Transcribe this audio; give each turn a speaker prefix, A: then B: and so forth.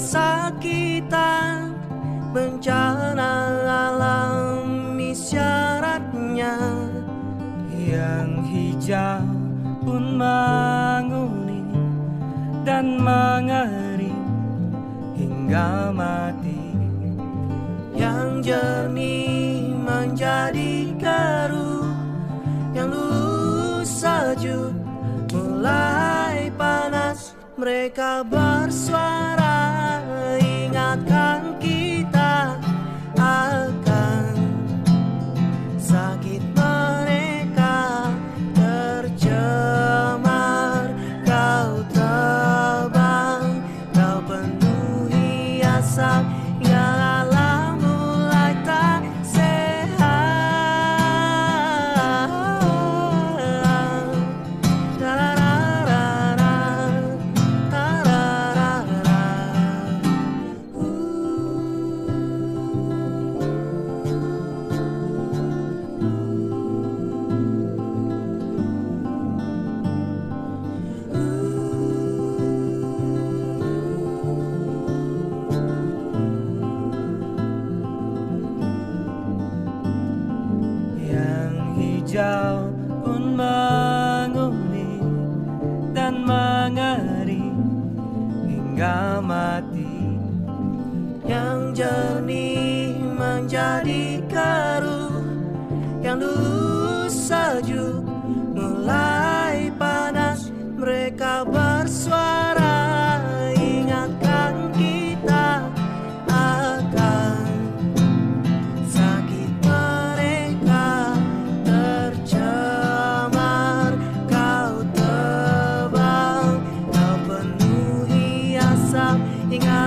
A: kesakitan, bencana alami syaratnya.
B: Yang hijau pun menguni dan mengering hingga mati.
A: Yang jernih menjadi keruh, yang dulu sejuk mulai panas. Mereka bersuara ingatkan kita akan sakit mereka tercemar. Kau terbang, kau penuhi asap, yang alam mulai tak sehat.
B: Yang hijau pun menguni dan mengering hingga mati.
A: Yang jernih menjadi keruh, yang dulu sejuk mulai panas. Mereka bersuara ingatkan kita akan sakit mereka tercemar. Kau terbang, kau penuhi asap hingga